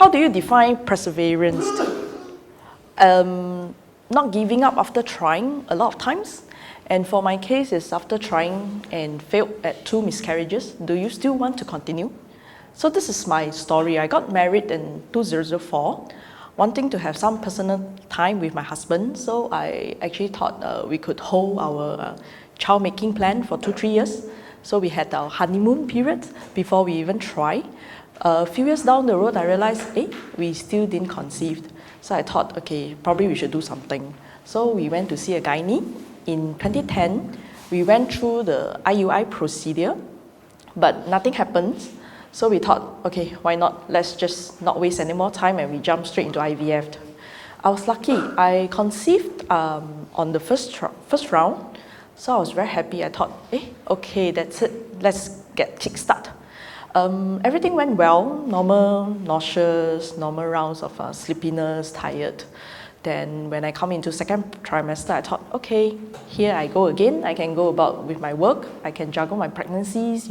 how do you define perseverance? Not giving up after trying a lot of times. And for my case, is after trying and failed at 2 miscarriages, do you still want to continue? So this is my story. I got married in 2004, wanting to have some personal time with my husband. So I actually thought we could hold our child making plan for 2-3 years. So we had our honeymoon period before we even try. A few years down the road, I realized, we still didn't conceive. So I thought, okay, probably we should do something. So we went to see a gynae. In 2010, we went through the IUI procedure, but nothing happened. So we thought, okay, why not? Let's just not waste any more time, and we jumped straight into IVF. I was lucky. I conceived on the first round, so I was very happy. I thought, okay, that's it. Let's get kickstart. Everything went well. Normal nauseous, normal rounds of sleepiness, tired. Then when I come into second trimester, I thought, okay, here I go again. I can go about with my work. I can juggle my pregnancies,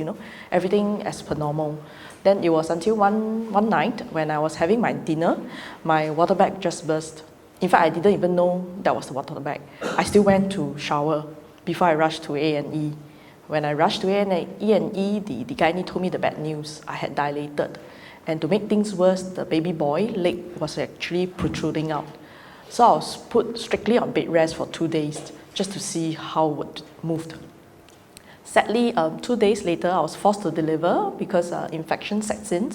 everything as per normal. Then it was until one night when I was having my dinner, my water bag just burst. In fact, I didn't even know that was the water bag. I still went to shower before I rushed to A&E. When I rushed to A&E, the gynae told me the bad news. I had dilated. And to make things worse, the baby boy leg was actually protruding out. So I was put strictly on bed rest for 2 days just to see how it moved. Sadly, 2 days later, I was forced to deliver because infection sets in,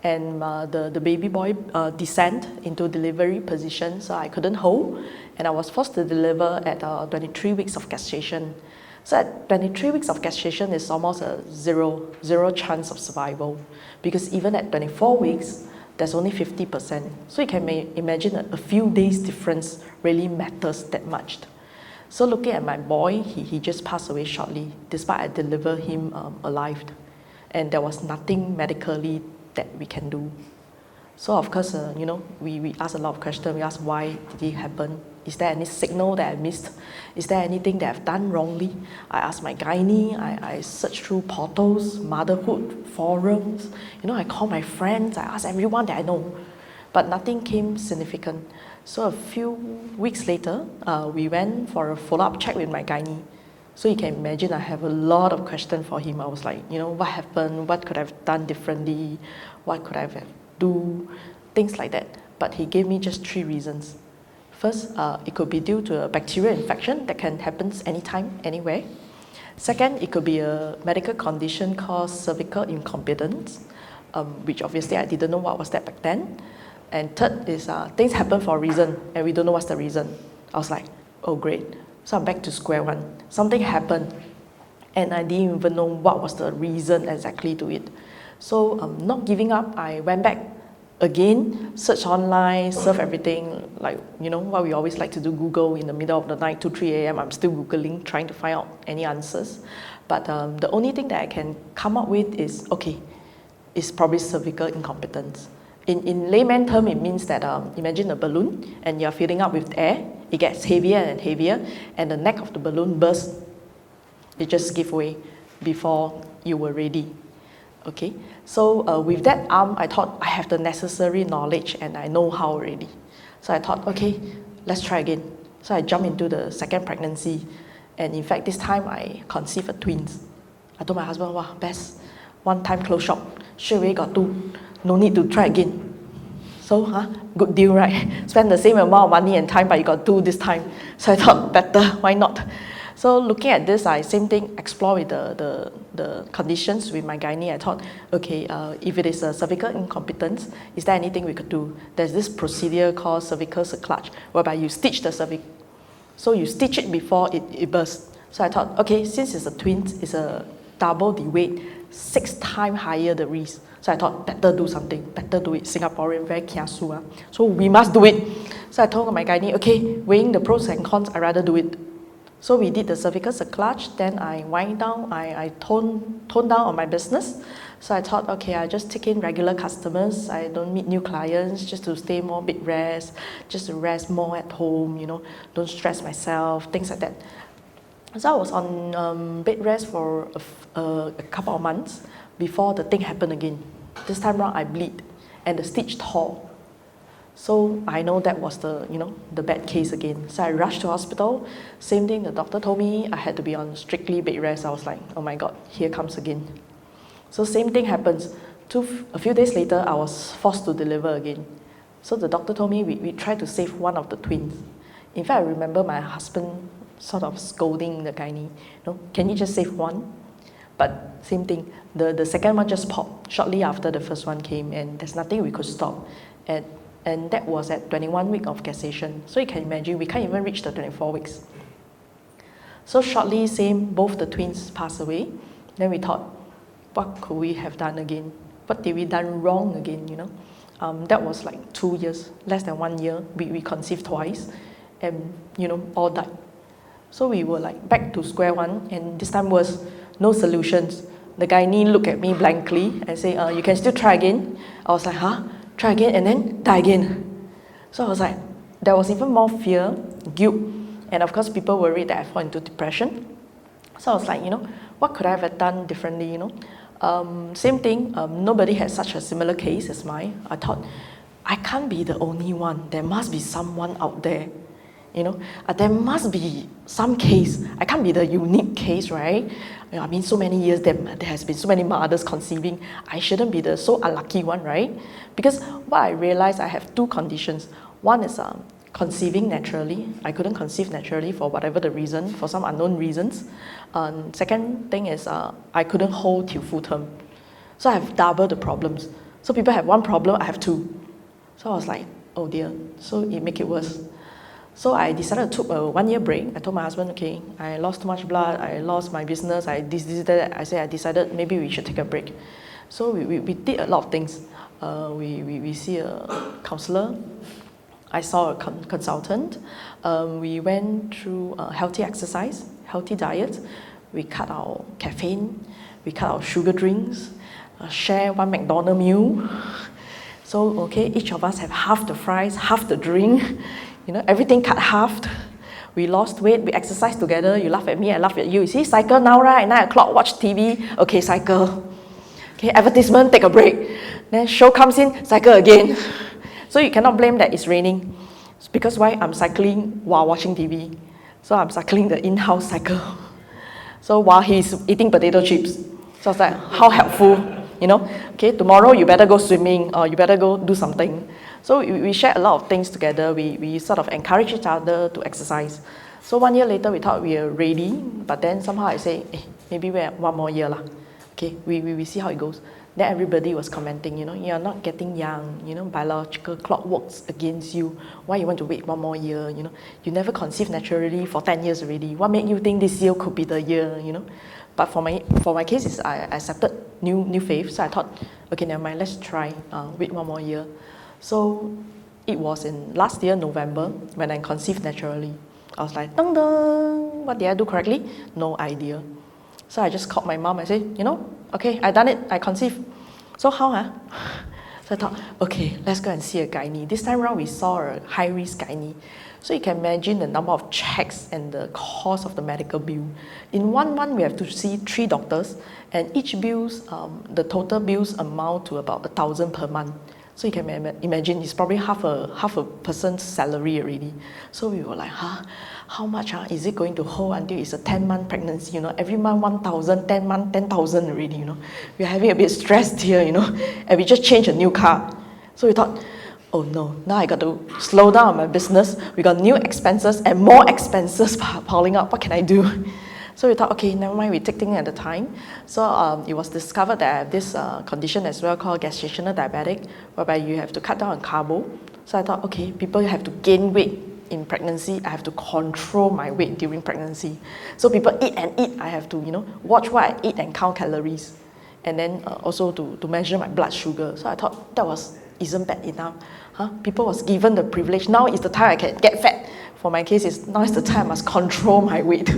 and the baby boy descended into delivery position, so I couldn't hold, and I was forced to deliver at 23 weeks of gestation. So at 23 weeks of gestation is almost a zero chance of survival, because even at 24 weeks, there's only 50%. So you can imagine a few days difference really matters that much. So looking at my boy, he just passed away shortly, despite I delivered him alive. And there was nothing medically that we can do. So of course, we asked a lot of questions. We asked, why did it happen? Is there any signal that I missed? Is there anything that I've done wrongly? I asked my gynae, I searched through portals, motherhood, forums. I called my friends, I asked everyone that I know. But nothing came significant. So a few weeks later, we went for a follow-up check with my gynae. So you can imagine I have a lot of questions for him. I was like, what happened? What could I have done differently? What could I have do? Things like that. But he gave me just 3 reasons. First, it could be due to a bacterial infection that can happen anytime, anywhere. Second, it could be a medical condition called cervical incompetence, which obviously I didn't know what was that back then. And third is things happen for a reason, and we don't know what's the reason. I was like, oh great. So I'm back to square one. Something happened, and I didn't even know what was the reason exactly to it. So not giving up, I went back again, search online, surf everything, like, what we always like to do, Google in the middle of the night, 2, 3 a.m. I'm still Googling, trying to find out any answers. But the only thing that I can come up with is, it's probably cervical incompetence. In layman term, it means that imagine a balloon and you're filling up with air, it gets heavier and heavier, and the neck of the balloon bursts. It just gives way before you were ready. Okay, so with that arm, I thought I have the necessary knowledge and I know how already. So I thought, okay, let's try again. So I jumped into the second pregnancy, and in fact, this time I conceived a twins. I told my husband, wow, best, one time close shop, straight away got 2, no need to try again. So, good deal, right? Spend the same amount of money and time, but you got 2 this time. So I thought, better, why not? So looking at this, same thing, explore with the conditions with my gynae. I thought, okay, if it is a cervical incompetence, is there anything we could do? There's this procedure called cervical cerclage, whereby you stitch the cervix. So you stitch it before it bursts. So I thought, okay, since it's a twin, it's a double the weight, 6 times higher the risk. So I thought, better do something, better do it. Singaporean, very kiasu. So we must do it. So I told my gynae, okay, weighing the pros and cons, I'd rather do it. So we did the cervical cerclage, then I wind down, I tone down on my business. So I thought, okay, I just take in regular customers, I don't meet new clients, just to stay more bed rest, just to rest more at home, don't stress myself, things like that. So I was on bed rest for a couple of months before the thing happened again. This time around, I bleed. and the stitch tore. So I know that was the bad case again. So I rushed to hospital. Same thing, the doctor told me I had to be on strictly bed rest. I was like, oh my God, here comes again. So same thing happens. A few days later, I was forced to deliver again. So the doctor told me we tried to save one of the twins. In fact, I remember my husband sort of scolding the gynae, can you just save one? But same thing, the second one just popped shortly after the first one came, and there's nothing we could stop. And that was at 21 weeks of gestation. So you can imagine, we can't even reach the 24 weeks. So shortly, both the twins passed away. Then we thought, what could we have done again? What did we done wrong again, That was like 2 years, less than 1 year. We conceived twice, and, all died. So we were like back to square one, and this time was no solutions. The gynae looked at me blankly and say, you can still try again. I was like, huh? Try again and then die again. So I was like, there was even more fear, guilt, and of course people worried that I fall into depression. So I was like, what could I have done differently, Same thing, nobody had such a similar case as mine. I thought, I can't be the only one. There must be someone out there, there must be some case. I can't be the unique case, right? So many years there has been so many mothers conceiving. I shouldn't be the so unlucky one, right? Because what I realized, I have two conditions. One is conceiving naturally. I couldn't conceive naturally for whatever the reason, for some unknown reasons. Second thing is I couldn't hold till full term. So I have double the problems. So people have one problem, I have two. So I was like, oh dear. So it make it worse. So I decided to take a 1 year break. I told my husband, okay, I lost too much blood, I lost my business, this, that. I decided maybe we should take a break. So we did a lot of things. We see a counselor. I saw a consultant. We went through healthy exercise, healthy diet. We cut our caffeine, we cut our sugar drinks, share one McDonald's meal. So, okay, each of us have half the fries, half the drink. Everything cut half. We lost weight, we exercised together. You laugh at me, I laugh at you. You see, cycle now, right? 9 o'clock, watch TV. Okay, cycle. Okay, advertisement, take a break. Then show comes in, cycle again. So you cannot blame that it's raining. It's because why? I'm cycling while watching TV. So I'm cycling the in-house cycle. So while he's eating potato chips. So I was like, how helpful, Okay, tomorrow you better go swimming or you better go do something. So we shared a lot of things together. We sort of encourage each other to exercise. So 1 year later, we thought we were ready, but then somehow I say, maybe we have 1 more year lah. Okay, we see how it goes. Then everybody was commenting, you're not getting young, biological clock works against you. Why you want to wait 1 more year, You never conceived naturally for 10 years already. What made you think this year could be the year, But for my case, is I accepted new faith. So I thought, okay, never mind, let's try, wait 1 more year. So it was in last year, November, when I conceived naturally. I was like, dun dun, what did I do correctly? No idea. So I just called my mom and said, okay, I done it, I conceived. So how, So I thought, okay, let's go and see a gynae. This time around, we saw a high-risk gynae. So you can imagine the number of checks and the cost of the medical bill. In 1 month, we have to see 3 doctors, and each bills, the total bills amount to about 1,000 per month. So you can imagine it's probably half a person's salary already. So we were like, how much is it going to hold until it's a 10-month pregnancy? Every month 1,000, 10 months 10,000 already. We're having a bit stressed here. And we just changed a new car. So we thought, oh no, now I got to slow down my business. We got new expenses and more expenses piling up. What can I do? So we thought, okay, never mind, we take things at a time. So it was discovered that I have this condition as well called gestational diabetic, whereby you have to cut down on carbo. So I thought, okay, people have to gain weight in pregnancy. I have to control my weight during pregnancy. So people eat and eat. I have to, watch what I eat and count calories. And then also to measure my blood sugar. So I thought that isn't bad enough. People was given the privilege. Now is the time I can get fat. For my case, now is the time I must control my weight.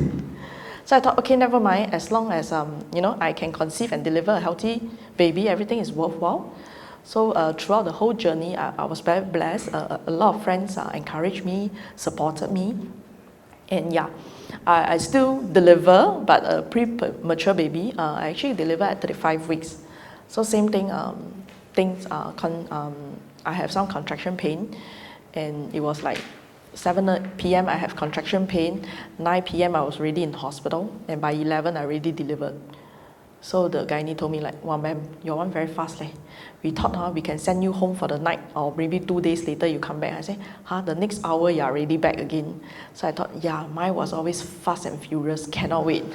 So I thought, okay, never mind. As long as I can conceive and deliver a healthy baby, everything is worthwhile. So throughout the whole journey, I was very blessed. A lot of friends encouraged me, supported me, and yeah, I still deliver, but a premature baby. I actually deliver at 35 weeks. So same thing. things, I have some contraction pain, and it was like 7 p.m. I have contraction pain, 9 p.m. I was already in hospital, and by 11 I already delivered. So the gynae told me like, wow ma'am, your one very fast leh. We thought we can send you home for the night, or maybe 2 days later you come back. I say, the next hour you're already back again. So I thought, yeah, mine was always fast and furious, cannot wait.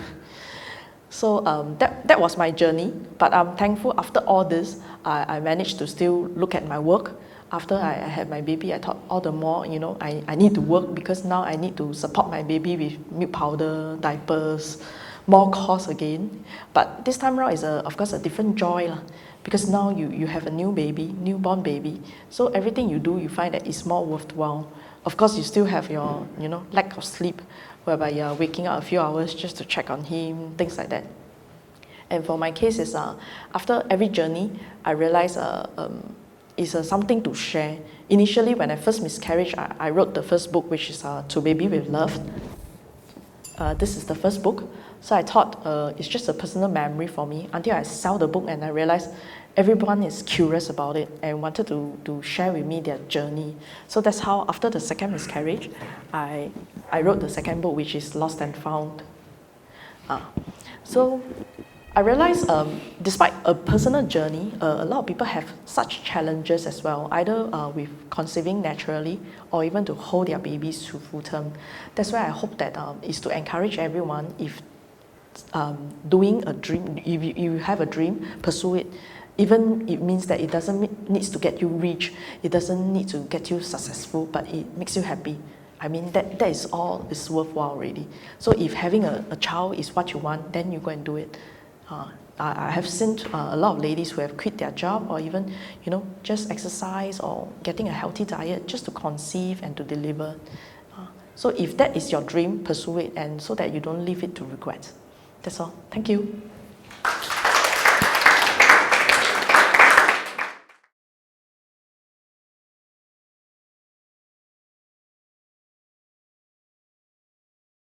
So that was my journey, but I'm thankful after all this, I managed to still look at my work. After I had my baby, I thought all the more, I need to work, because now I need to support my baby with milk powder, diapers, more cost again. But this time around is of course a different joy lah, because now you have a newborn baby. So everything you do, you find that it's more worthwhile. Of course, you still have your lack of sleep, whereby you're waking up a few hours just to check on him, things like that. And for my case is after every journey, I realized it's something to share. Initially, when I first miscarried, I wrote the first book, which is To Baby with Love. This is the first book. So I thought it's just a personal memory for me, until I sell the book and I realized everyone is curious about it and wanted to share with me their journey. So that's how, after the second miscarriage, I wrote the second book, which is Lost and Found. So I realized despite a personal journey, a lot of people have such challenges as well, either with conceiving naturally or even to hold their babies to full term. That's why I hope that is to encourage everyone, if doing a dream, if you have a dream, pursue it. Even it means that it doesn't needs to get you rich, it doesn't need to get you successful, but it makes you happy. I mean, that is all is worthwhile already. So if having a child is what you want, then you go and do it. I have seen a lot of ladies who have quit their job, or even just exercise or getting a healthy diet just to conceive and to deliver. So if that is your dream, pursue it, and so that you don't leave it to regret. That's all. Thank you.